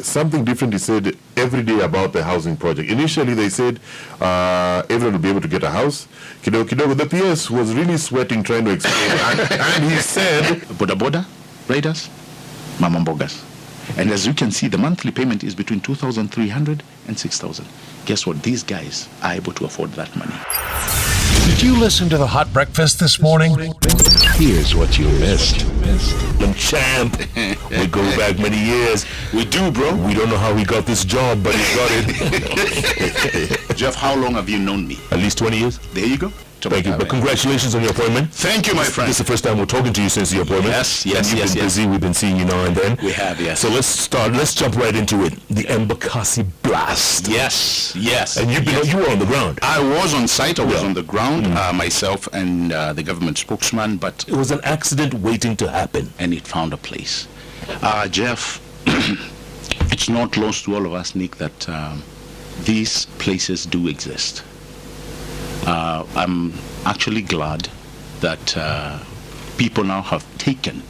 Something different is said every day about the housing project. Initially, they said everyone will be able to get a house. The PS was really sweating trying to explain. and he said, Boda riders, mamambogas. And as you can see, the monthly payment is between 2,300 and 6,000. Guess what? These guys are able to afford that money. Did you listen to the Hot Breakfast this morning? Here's what you missed. Champ, we go back many years. We do, bro. We don't know how he got this job, but he got it. Jeff, how long have you known me? At least 20 years. There you go. Thank you. But congratulations on your appointment. Thank you, my friend. This is the first time we're talking to you since the appointment. Yes. You've been busy. We've been seeing you now and then. We have, yes. So let's jump right into it. The Embakasi blast. Yes. And you were on the ground. I was on site. I was on the ground, myself and the government spokesman. But it was an accident waiting to happen. And it found a place. Jeff, it's not lost to all of us, Nick, that these places do exist. I'm actually glad that people now have taken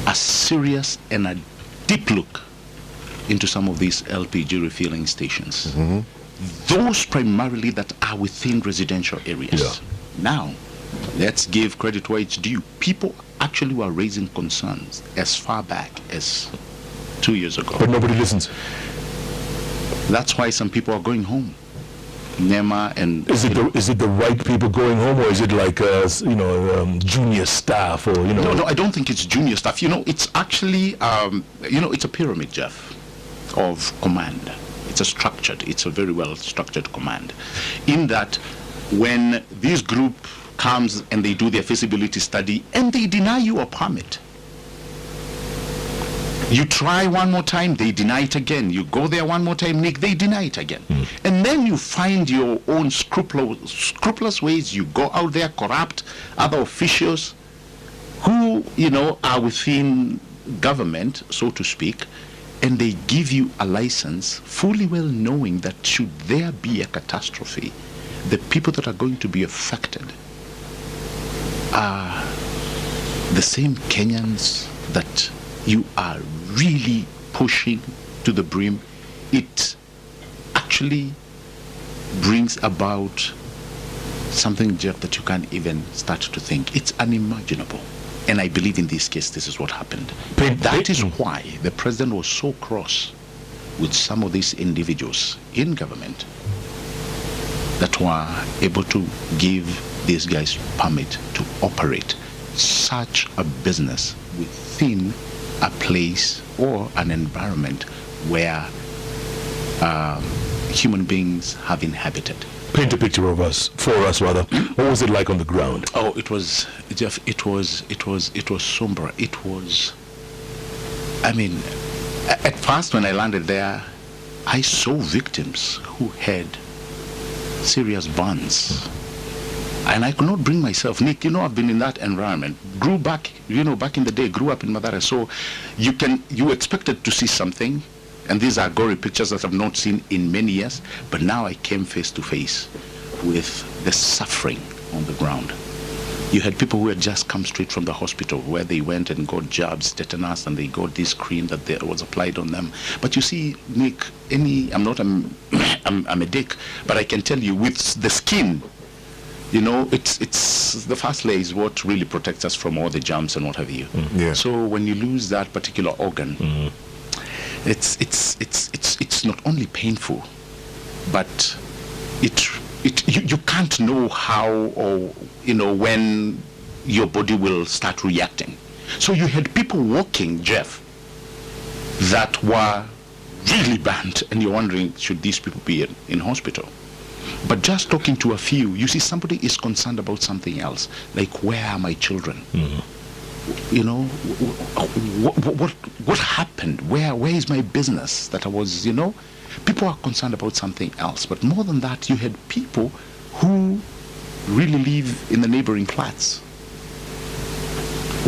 a serious and a deep look into some of these LPG refueling stations. Those primarily that are within residential areas. Yeah. Now, let's give credit where it's due. People actually were raising concerns as far back as 2 years ago. But nobody listens. That's why some people are going home. Nema and is it the right people going home, or is it like junior staff, or No, I don't think it's junior staff. It's actually it's a pyramid, Jeff, of command. It's a very well structured command. In that, when this group comes and they do their feasibility study and they deny you a permit, you try one more time, they deny it again. You go there one more time, Nick, they deny it again. And then you find your own scrupulous ways. You go out there, corrupt other officials who, are within government, so to speak, and they give you a license fully well knowing that should there be a catastrophe, the people that are going to be affected are the same Kenyans that you are really pushing to the brim. It actually brings about something, Jeff, that you can't even start to think. It's unimaginable. And I believe in this case, this is what happened. That is why the president was so cross with some of these individuals in government that were able to give these guys permit to operate such a business within a place or an environment where human beings have inhabited. Paint a picture of us, for us rather. What was it like on the ground? Oh, it was, Jeff, it was somber. It was, at first when I landed there, I saw victims who had serious burns. And I could not bring myself. Nick, I've been in that environment. Grew back, back in the day, grew up in Madara. So you expected to see something, and these are gory pictures that I've not seen in many years. But now I came face to face with the suffering on the ground. You had people who had just come straight from the hospital where they went and got jabs, tetanus, and they got this cream that was applied on them. But you see, Nick, I'm a dick, but I can tell you with the skin, it's the first layer is what really protects us from all the germs and what have you. Yeah. So when you lose that particular organ, it's not only painful, but you can't know how or when your body will start reacting. So you had people walking, Jeff, that were really banned, and you're wondering, should these people be in hospital? But just talking to a few, you see somebody is concerned about something else, like where are my children? What happened? Where is my business that I was, People are concerned about something else. But more than that, you had people who really live in the neighboring flats.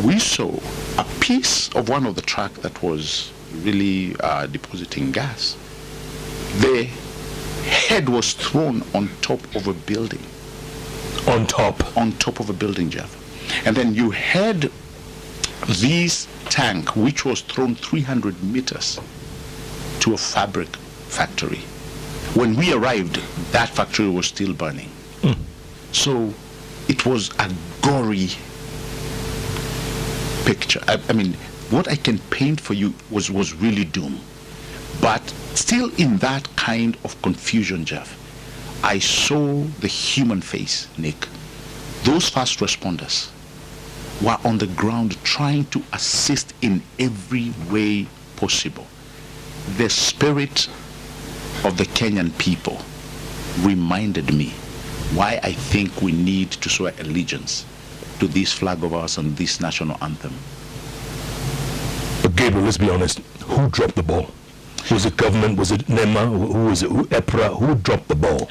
We saw a piece of one of the truck that was really depositing gas. The head was thrown on top of a building. On top? On top of a building, Jeff. And then you had this tank, which was thrown 300 meters to a fabric factory. When we arrived, that factory was still burning. So it was a gory picture. I mean, what I can paint for you was really doom. But still in that kind of confusion, Jeff, I saw the human face, Nick. Those first responders were on the ground trying to assist in every way possible. The spirit of the Kenyan people reminded me why I think we need to swear allegiance to this flag of ours and this national anthem. But Gabriel, let's be honest, who dropped the ball? Was it government? Was it NEMA? Who was it? EPRA? Who dropped the ball?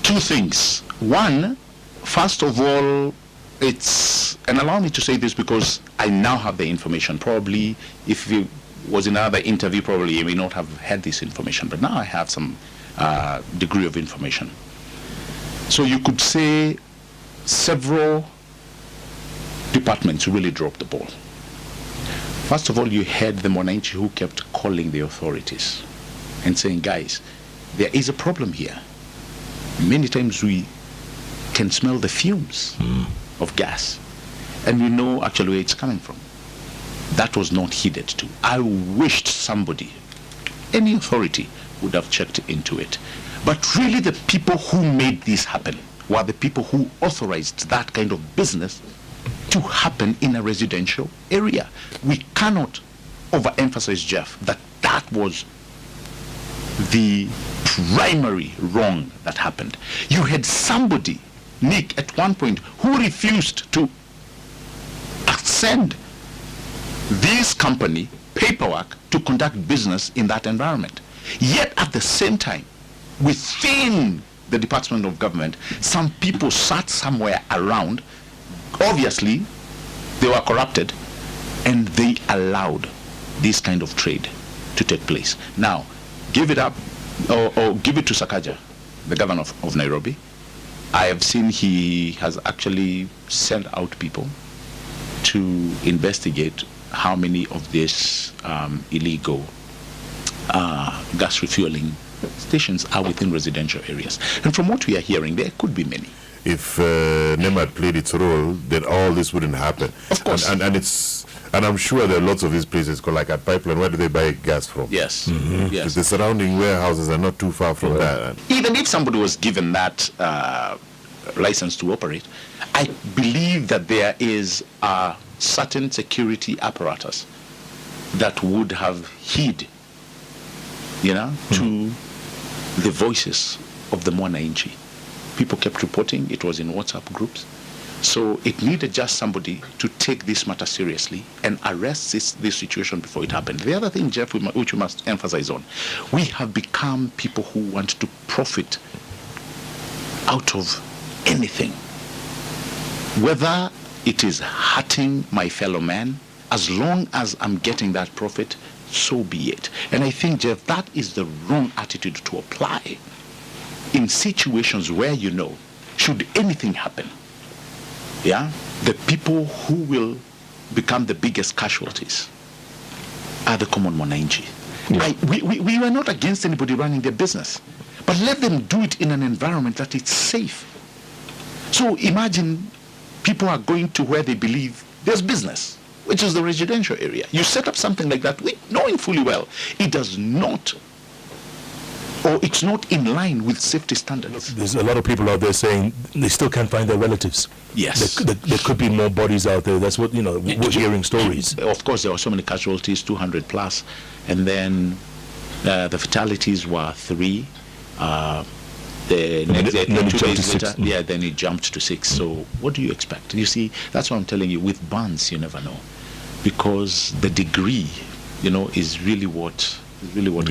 Two things. One, first of all, it's, and allow me to say this because I now have the information. Probably if it was in another interview, probably you may not have had this information, but now I have some degree of information. So you could say several departments really dropped the ball. First of all, you had the Mwananchi who kept calling the authorities and saying, guys, there is a problem here. Many times we can smell the fumes of gas, and we know actually where it's coming from. That was not heeded to. I wished somebody, any authority, would have checked into it. But really the people who made this happen were the people who authorized that kind of business to happen in a residential area. We cannot overemphasize, Jeff, that that was the primary wrong that happened. You had somebody, Nick, at one point, who refused to send this company paperwork to conduct business in that environment. Yet at the same time, within the Department of Government, some people sat somewhere around. Obviously, they were corrupted, and they allowed this kind of trade to take place. Now, give it up, or give it to Sakaja, the governor of Nairobi. I have seen he has actually sent out people to investigate how many of these illegal gas refueling stations are within residential areas. And from what we are hearing, there could be many. If NEMA had played its role, then all this wouldn't happen. Of course. And I'm sure there are lots of these places called like at Pipeline. Where do they buy gas from? Yes. Yes. The surrounding warehouses are not too far from that. Even if somebody was given that license to operate, I believe that there is a certain security apparatus that would have heed, to the voices of the Mwananchi. People kept reporting, it was in WhatsApp groups. So it needed just somebody to take this matter seriously and arrest this situation before it happened. The other thing, Jeff, which we must emphasize on, we have become people who want to profit out of anything. Whether it is hurting my fellow man, as long as I'm getting that profit, so be it. And I think, Jeff, that is the wrong attitude to apply in situations where, should anything happen, the people who will become the biggest casualties are the common Mwananchi. We are not against anybody running their business, but let them do it in an environment that is safe. So imagine people are going to where they believe there's business, which is the residential area. You set up something like that, knowing fully well it does not, or it's not in line with safety standards. There's a lot of people out there saying they still can't find their relatives. Yes. There could be more bodies out there. That's what, we're hearing stories. Of course, there were so many casualties, 200 plus, and then the fatalities were 3. The next day, 2 days later, then it jumped to 6. So what do you expect? You see, that's what I'm telling you. With burns, you never know, because the degree, is really what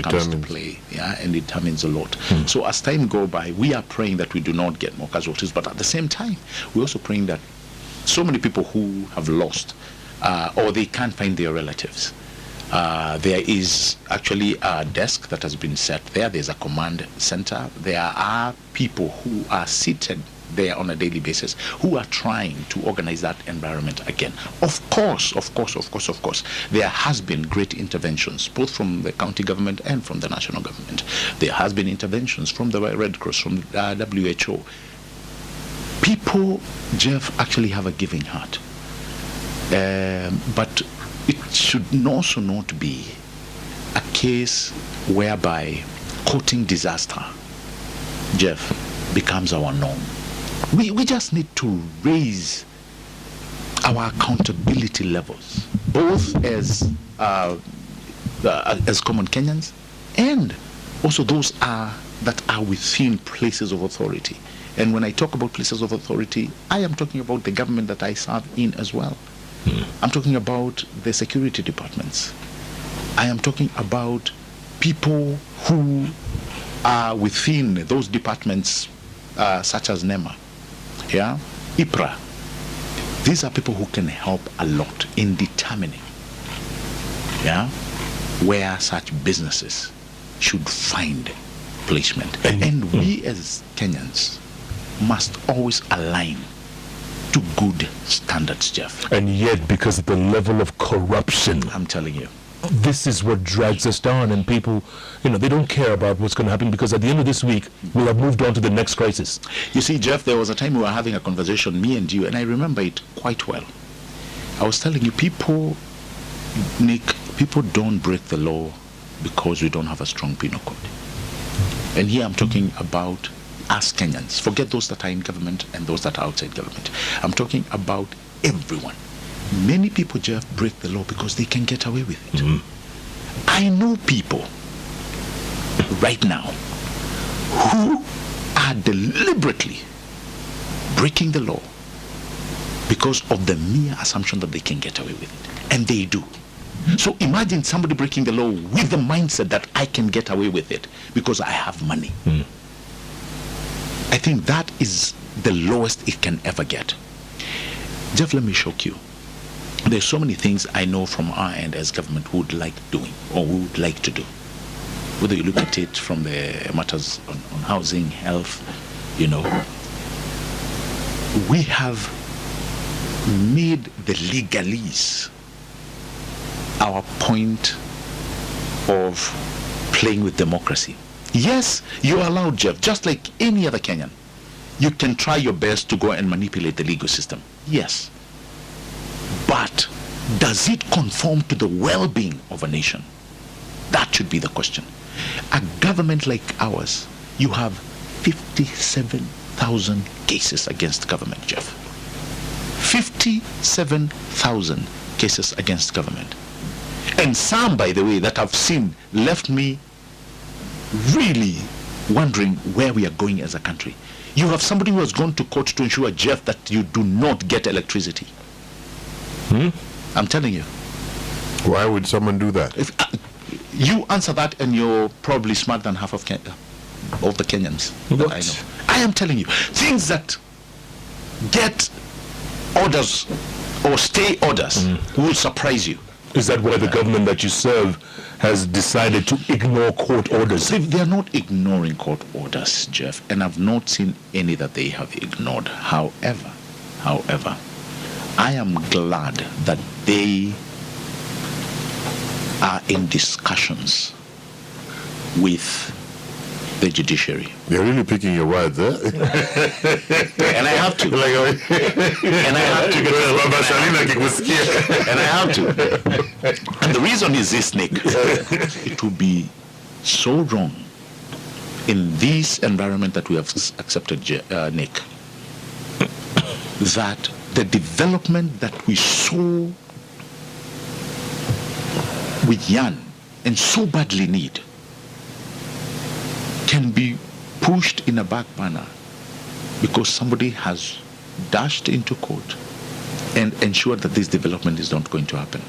comes to play, and it determines a lot. So as time go by, we are praying that we do not get more casualties, but at the same time, we're also praying that so many people who have lost, or they can't find their relatives, there is actually a desk that has been set there. There's a command center. There are people who are seated there on a daily basis who are trying to organize that environment again. Of course, there has been great interventions, both from the county government and from the national government. There has been interventions from the Red Cross, from WHO. People, Jeff, actually have a giving heart. But it should also not be a case whereby courting disaster, Jeff, becomes our norm. We just need to raise our accountability levels, both as common Kenyans and also those that are within places of authority. And when I talk about places of authority, I am talking about the government that I serve in as well. I'm talking about the security departments. I am talking about people who are within those departments, such as NEMA, IPRA. These are people who can help a lot in determining where such businesses should find placement. And we as Kenyans must always align to good standards, Jeff. And yet, because of the level of corruption, I'm telling you, this is what drags us down, and people, they don't care about what's going to happen, because at the end of this week, we'll have moved on to the next crisis. You see, Jeff, there was a time we were having a conversation, me and you, and I remember it quite well. I was telling you, Nick, people don't break the law because we don't have a strong penal code. And here I'm talking about us Kenyans. Forget those that are in government and those that are outside government. I'm talking about everyone. Many people, Jeff, break the law because they can get away with it. I know people right now who are deliberately breaking the law because of the mere assumption that they can get away with it. And they do. So imagine somebody breaking the law with the mindset that I can get away with it because I have money. I think that is the lowest it can ever get. Jeff, let me shock you. There's so many things I know from our end as government who would like doing or who would like to do. Whether you look at it from the matters on housing, health, we have made the legalese our point of playing with democracy. Yes, you're allowed, Jeff, just like any other Kenyan. You can try your best to go and manipulate the legal system. Yes. But does it conform to the well-being of a nation? That should be the question. A government like ours, you have 57,000 cases against government, Jeff. 57,000 cases against government. And some, by the way, that I've seen left me really wondering where we are going as a country. You have somebody who has gone to court to ensure, Jeff, that you do not get electricity. I'm telling you. Why would someone do that? If, you answer that and you're probably smarter than half of the Kenyans that I know. I am telling you, things that get orders or stay orders will surprise you. Is that why the government that you serve has decided to ignore court orders? They are not ignoring court orders, Jeff, and I've not seen any that they have ignored. However, I am glad that they are in discussions with the judiciary. You're really picking your words, eh? And I have to. And I have to. And the reason is this, Nick. It would be so wrong in this environment that we have accepted, Nick, that the development that we so with yearn and so badly need can be pushed in a back burner because somebody has dashed into court and ensured that this development is not going to happen.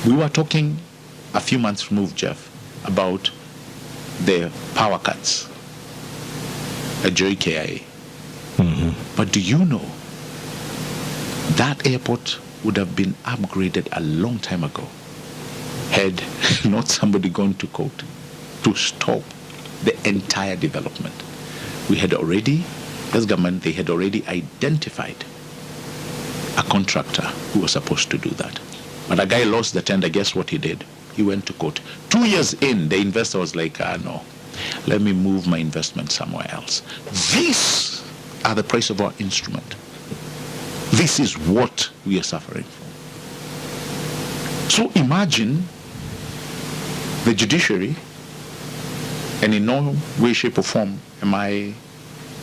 We were talking a few months removed, Jeff, about the power cuts at JKIA. But do you know that airport would have been upgraded a long time ago had not somebody gone to court to stop the entire development? We had already this government, they had already identified a contractor who was supposed to do that. But a guy lost the tender. Guess what he did? He went to court. 2 years in, the investor was like, no, let me move my investment somewhere else. These are the price of our instrument. This is what we are suffering from. So imagine the judiciary, and in no way, shape or form am I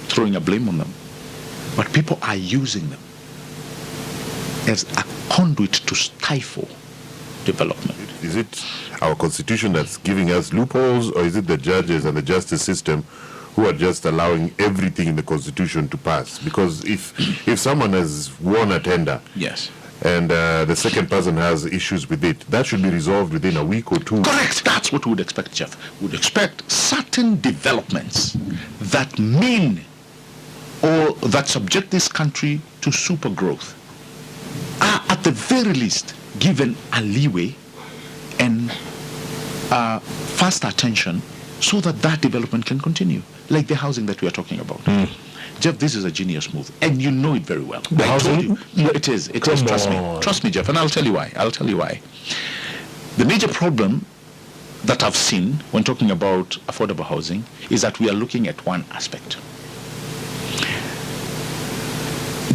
throwing a blame on them, but people are using them as a conduit to stifle development. Is it our constitution that's giving us loopholes, or is it the judges and the justice system who are just allowing everything in the constitution to pass? Because if someone has won a tender, Yes. and the second person has issues with it, that should be resolved within a week or two. Correct. That's what we would expect, Jeff. We would expect certain developments that mean or that subject this country to super growth are at the very least given a leeway and fast attention so that that development can continue, like the housing that we are talking about. Jeff, this is a genius move, and you know it very well. The housing? No, it is. It is. Trust me, Jeff, and I'll tell you why. The major problem that I've seen when talking about affordable housing is that we are looking at one aspect.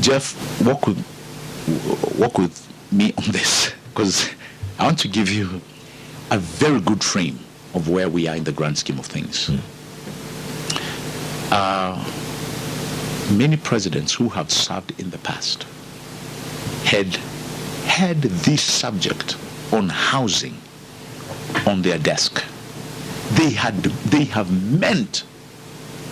Jeff, work with me on this, because I want to give you a very good frame of where we are in the grand scheme of things. Many presidents who have served in the past had this subject on housing on their desk. They have meant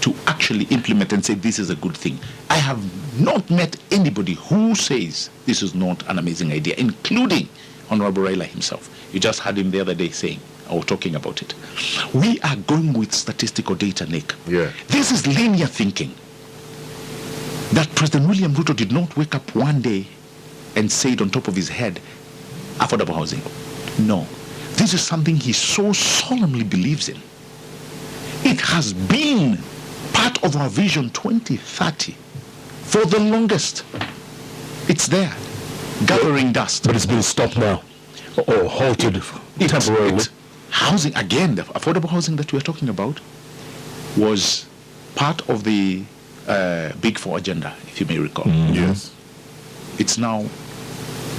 to actually implement and say this is a good thing. I have not met anybody who says this is not an amazing idea, including Honorable Raila himself. You just heard him the other day saying, or talking about it. We are going with statistical data, Nick. Yeah. This is linear thinking. That President William Ruto did not wake up one day and say it on top of his head, affordable housing. No. This is something he so solemnly believes in. It has been part of our Vision 2030 for the longest. It's there, gathering dust. But it's been stopped now, or halted temporarily. Housing, again, the affordable housing that we're talking about was part of the Big Four agenda, if you may recall. Yes. It's now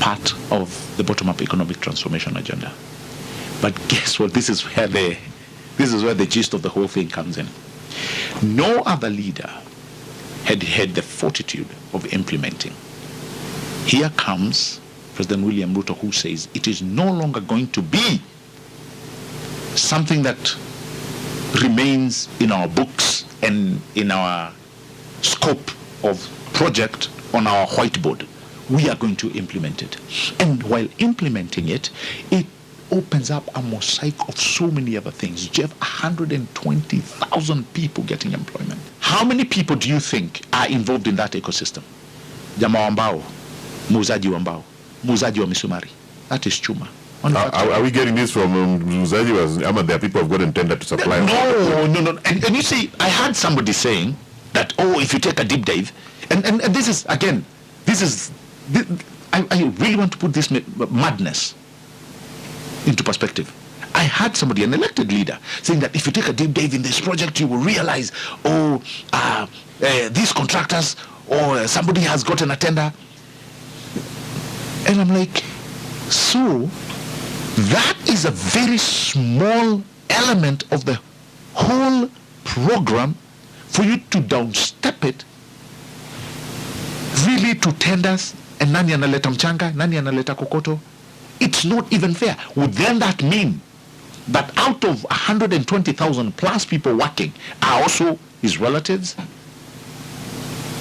part of the bottom-up economic transformation agenda. But guess what? This is where the gist of the whole thing comes in. No other leader had had the fortitude of implementing. Here comes President William Ruto, who says it is no longer going to be something that remains in our books and in our scope of project on our whiteboard. We are going to implement it. And while implementing it, it opens up a mosaic of so many other things. Jeff, 120,000 people getting employment. How many people do you think are involved in that ecosystem? Jamaa wa mbao, muuzaji wa mbao, muuzaji wa misumari. That is chuma. Are we getting this from Muzaji? There are people who have got intended to supply? No. And you see, I had somebody saying that, if you take a deep dive, and this is, again, I really want to put this madness into perspective. I had somebody, an elected leader, saying that if you take a deep dive in this project, you will realize, these contractors or somebody has gotten a tender. And I'm like, so that is a very small element of the whole program for you to downstep it really to tenders and nani analeta mchanga, nani analeta kokoto. It's not even fair. Would then that mean that out of 120,000 plus people working are also his relatives?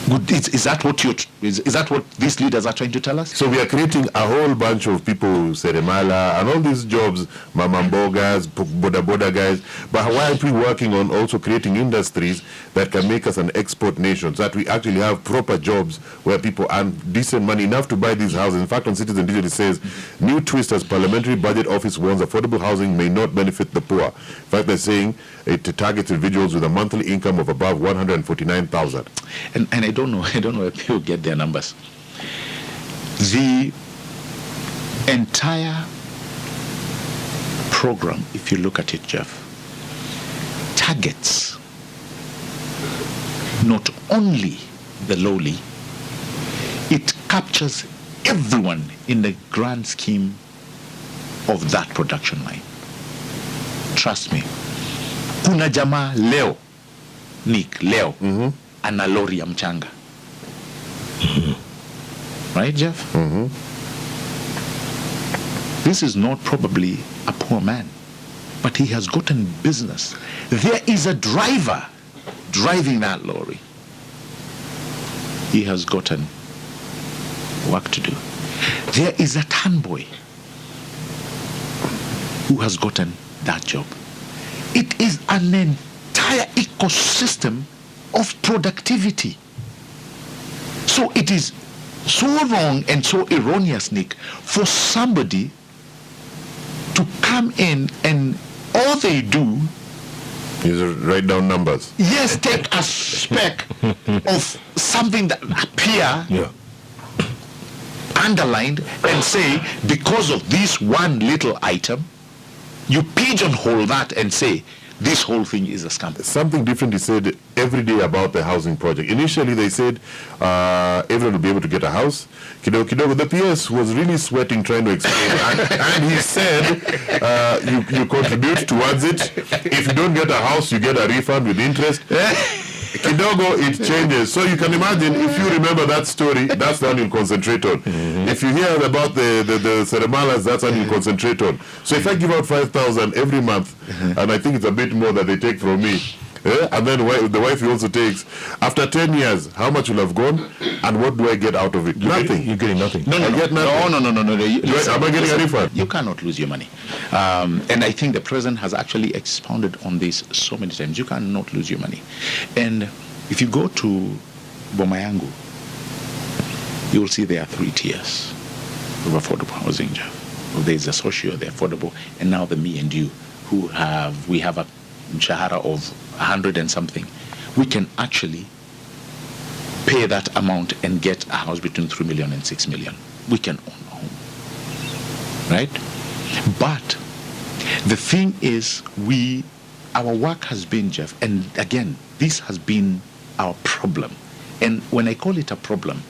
Is that what is that what these leaders are trying to tell us? So we are creating a whole bunch of people, seremala, and all these jobs, mamambogas, boda guys. But why aren't we working on also creating industries that can make us an export nation, so that we actually have proper jobs where people earn decent money enough to buy these houses? In fact, on Citizen Digital it says, new twist as Parliamentary Budget Office warns affordable housing may not benefit the poor. In fact, they're saying it targets individuals with a monthly income of above 149,000. And I don't know where people get their numbers. The entire program, if you look at it, Jeff, targets not only the lowly, it captures everyone in the grand scheme of that production line. Trust me. Kuna jamaa leo, Nick, leo, ana lori ya mchanga. Right, Jeff? This is not probably a poor man, but he has gotten business. There is a driver driving that lorry. He has gotten work to do. There is a tan boy who has gotten that job. It is an entire ecosystem of productivity. So it is so wrong and so erroneous, Nick, for somebody to come in and all they do is write down numbers. Yes, take a speck of something that appear underlined and say, because of this one little item, you pigeonhole that and say, this whole thing is a scam. Something different is said every day about the housing project. Initially, they said everyone will be able to get a house. Kidogo, the PS was really sweating trying to explain. and he said, you contribute towards it. If you don't get a house, you get a refund with interest. Kidogo, it changes. So you can imagine, if you remember that story, that's the one you'll concentrate on. If you hear about the Seremalas, that's one you'll concentrate on. So if I give out 5,000 every month, and I think it's a bit more that they take from me, and then the wife also takes, after 10 years, how much will have gone, and what do I get out of it? Nothing. You're getting nothing. No. I get nothing. No. Am I getting a refund? You cannot lose your money. And I think the president has actually expounded on this so many times. You cannot lose your money. And if you go to Bomayangu, you will see there are 3 tiers of affordable housing, Jeff. There's the socio, the affordable, and now the me and you, we have a mshahara of 100 and something. We can actually pay that amount and get a house between 3 million and 6 million. We can own a home, right? But the thing is, our work has been, Jeff, and again, this has been our problem. And when I call it a problem,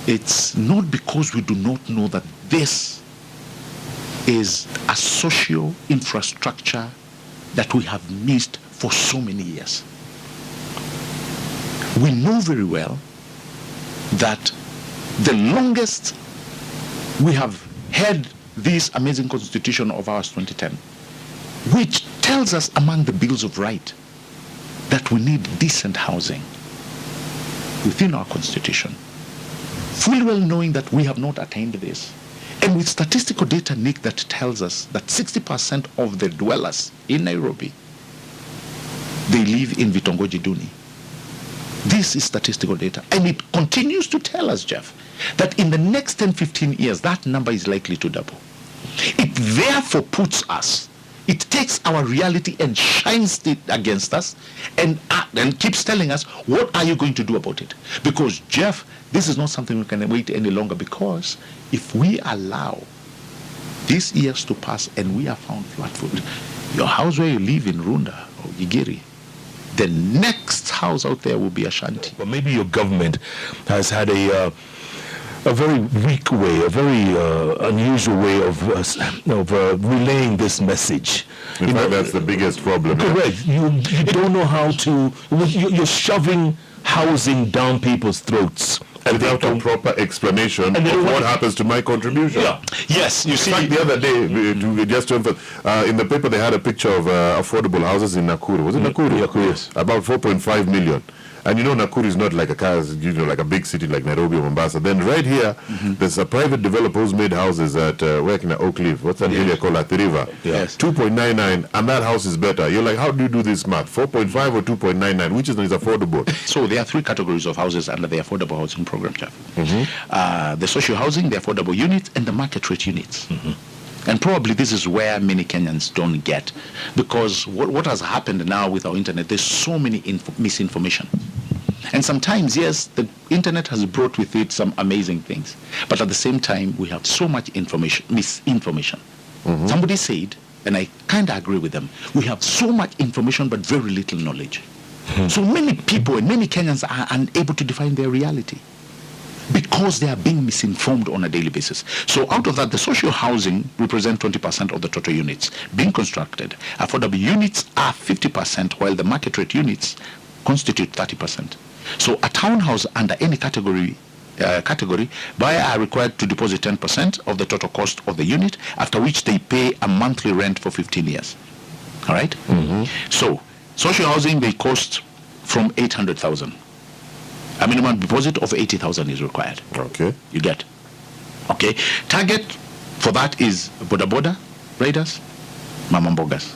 it's not because we do not know that this is a social infrastructure that we have missed for so many years. We know very well that the longest we have had this amazing constitution of ours, 2010, which tells us among the bills of right that we need decent housing within our constitution, fully well knowing that we have not attained this. And with statistical data, Nick, that tells us that 60% of the dwellers in Nairobi, they live in Vitongoji Duni. This is statistical data. And it continues to tell us, Jeff, that in the next 10, 15 years, that number is likely to double. It therefore puts us, it takes our reality and shines it against us and keeps telling us, what are you going to do about it? Because, Jeff, this is not something we can wait any longer, because if we allow these years to pass and we are found flat-footed, your house where you live in Runda or Gigiri, the next house out there will be a shanty. But maybe your government has had a very weak way, a very unusual way of relaying this message. In fact, that's the biggest problem. Correct. You don't know how to. You're shoving housing down people's throats. And without a proper explanation of what happens to my contribution. Yeah. Yes, you see. In fact, the other day, in the paper, they had a picture of affordable houses in Nakuru. Was it Nakuru? Nakuru, yes. About 4.5 million. And you know, Nakuru is not like like a big city like Nairobi or Mombasa. Then right here, there's a private developer who's made houses at where in Oak Cliff. What's that area called? At the river. Yes. 2.99, and that house is better. You're like, how do you do this math? 4.5 or 2.99? Which is affordable? So there are three categories of houses under the affordable housing program, Jeff. The social housing, the affordable units, and the market rate units. And probably this is where many Kenyans don't get, because what has happened now with our internet, there's so many misinformation. And sometimes, yes, the internet has brought with it some amazing things, but at the same time, we have so much misinformation. Somebody said, and I kind of agree with them, we have so much information but very little knowledge. So many people and many Kenyans are unable to define their reality, because they are being misinformed on a daily basis. So out of that, the social housing represent 20% of the total units being constructed. Affordable units are 50%, while the market rate units constitute 30%. So a townhouse under any category, buyer are required to deposit 10% of the total cost of the unit, after which they pay a monthly rent for 15 years. All right? So social housing, they cost from 800,000. A minimum deposit of 80,000 is required. Okay. You get. Okay. Target for that is boda riders, mama mbogas.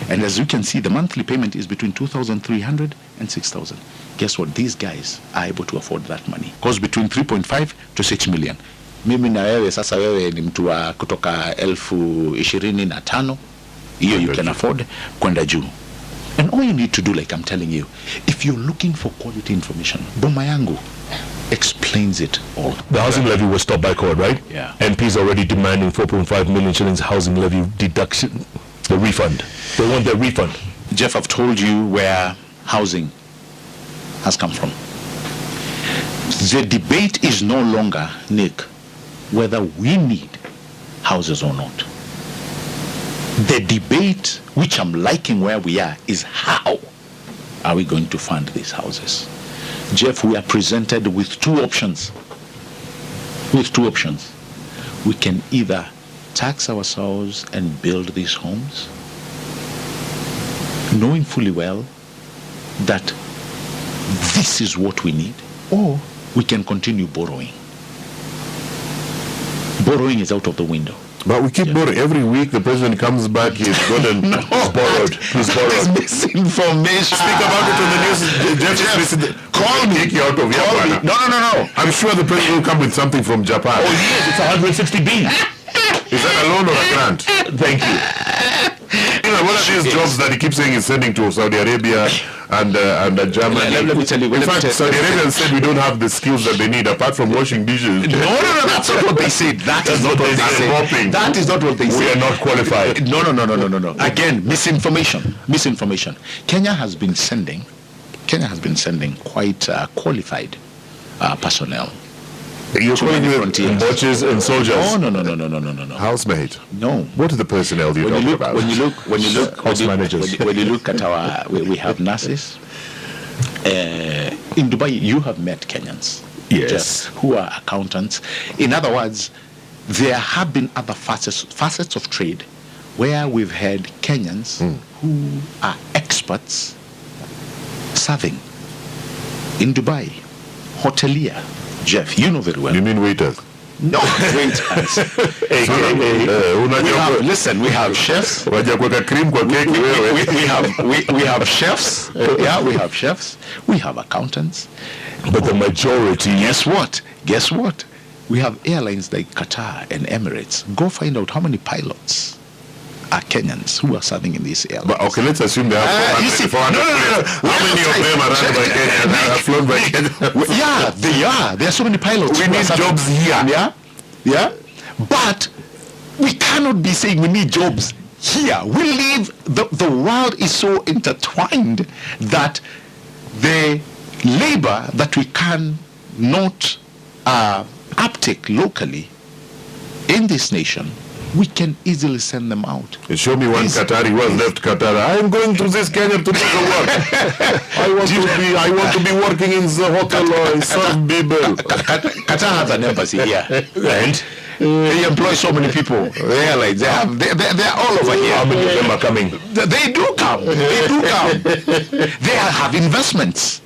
And as you can see, the monthly payment is between 2,300 and 6,000. Guess what? These guys are able to afford that money. Costs between 3.5 to 6 million. Mimi na wewe sasa wewe ni mtu wa kutoka 25,000, hiyo you can afford kwenda juu. And all you need to do, like I'm telling you, if you're looking for quality information, Boma Yangu explains it all. The housing levy was stopped by court, right? Yeah. MPs already demanding 4.5 million shillings housing levy deduction, the refund. They want their refund. Jeff, I've told you where housing has come from. The debate is no longer, Nick, whether we need houses or not. The debate, which I'm liking where we are, is how are we going to fund these houses? Jeff, we are presented with two options. We can either tax ourselves and build these homes, knowing fully well that this is what we need, or we can continue borrowing. Borrowing is out of the window. But we keep borrowing. Every week the president comes back, he's gotten borrowed. He's borrowed. Misinformation. Speak about it on the news. Jeff, call me. Take you out of here, Call me. Bwana. No. I'm sure the president will come with something from Japan. Oh yes, it's 160B. Is that a loan or a grant? Thank you. You know, what are these jobs that he keeps saying he's sending to Saudi Arabia and Germany? Let me tell you. In fact, Saudi Arabia said we don't have the skills that they need apart from washing dishes. No, that's not what they said. That is not what they said. That is not what they said. We are not qualified. No. Again, misinformation. Kenya has been sending quite qualified personnel. You're calling them watches and soldiers? Oh, no. Housemaid? No. What are the personnel you talk about? When you look at our, we have nurses. In Dubai, you have met Kenyans. Yes. Who are accountants. In other words, there have been other facets of trade where we've had Kenyans who are experts serving in Dubai. Hotelier. Jeff, you know very well. You mean waiters? No, waiters. We have chefs. We have chefs. Yeah, we have chefs. We have accountants. But the majority... Guess what? We have airlines like Qatar and Emirates. Go find out how many pilots are Kenyans who are serving in these airlines. But okay, let's assume they have 400. No. How many of them are run by Kenya and are flown by Kenya? Yeah, they are. There are so many pilots. We need jobs here. Yeah. But we cannot be saying we need jobs here. We live, the world is so intertwined that the labor that we can not uptake locally in this nation, we can easily send them out. Show me one Qatari who has left Qatar. I'm going to this Kenya to do the work. I want to be working in the hotel or in some people. Qatar has an embassy here. And they employ so many people. They're all over here. How many of them are coming? They do come. They have investments.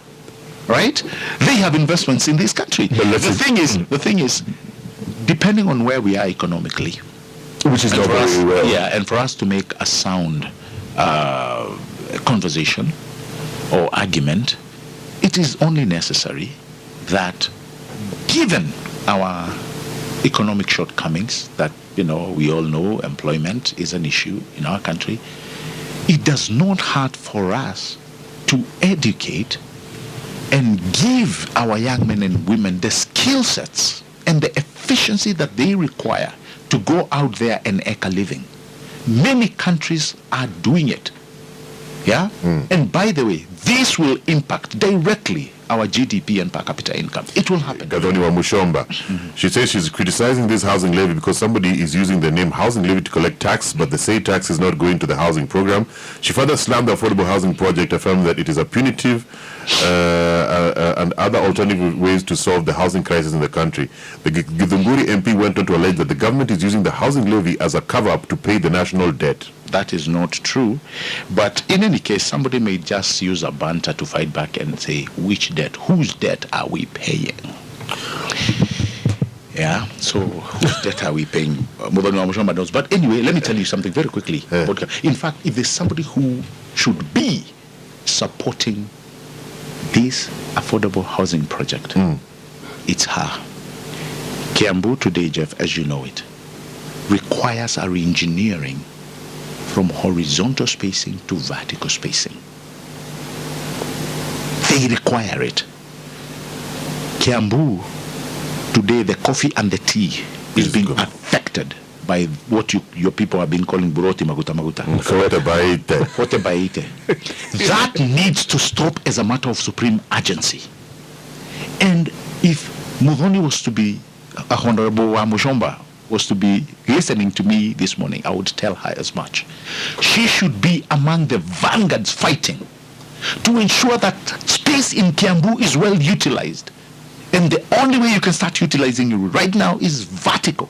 right? They have investments in this country. The thing is, depending on where we are economically, which is and not for us, very well. yeah, and for us to make a sound conversation or argument, it is only necessary that, given our economic shortcomings, that we all know employment is an issue in our country, it does not hurt for us to educate and give our young men and women the skill sets and the efficiency that they require to go out there and make a living. Many countries are doing it. Yeah? And by the way, this will impact directly our GDP and per capita income. It will happen. Gadoni wa Mushomba. She says she's criticizing this housing levy because somebody is using the name housing levy to collect tax, but the said tax is not going to the housing program. She further slammed the affordable housing project, affirming that it is a punitive and other alternative ways to solve the housing crisis in the country. The Githunguri MP went on to allege that the government is using the housing levy as a cover-up to pay the national debt. That is not true. But in any case, somebody may just use a banter to fight back and say, which debt? Whose debt are we paying? Yeah, so whose debt are we paying? But anyway, let me tell you something very quickly. In fact, if there's somebody who should be supporting this affordable housing project, it's her. Kiambu today, Jeff, as you know it, requires a re-engineering from horizontal spacing to vertical spacing. They require it. Kiambu, today the coffee and the tea is being affected by what your people have been calling buroti maguta maguta. Fote baite. That needs to stop as a matter of supreme urgency. And if Muhoni was to be, Honorable Mushomba was to be listening to me this morning, I would tell her as much. She should be among the vanguards fighting to ensure that space in Kiambu is well utilized. And the only way you can start utilizing it right now is vertical.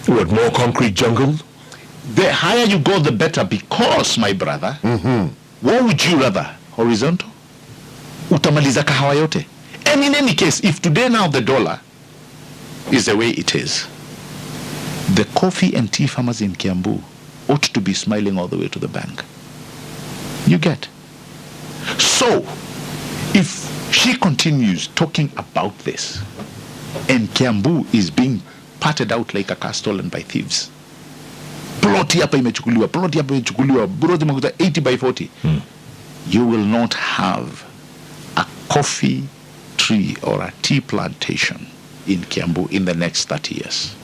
What, more concrete jungle? The higher you go, the better, because, my brother, what would you rather? Horizontal? Utamaliza kahawa yote. And in any case, if today now the dollar is the way it is, the coffee and tea farmers in Kiambu ought to be smiling all the way to the bank. You get? So, if she continues talking about this, and Kiambu is being parted out like a car stolen by thieves, ploti hapa imechukuliwa, ploti hapa imechukuliwa, buroti makuta 80 by 40, you will not have a coffee tree or a tea plantation in Kiambu in the next 30 years.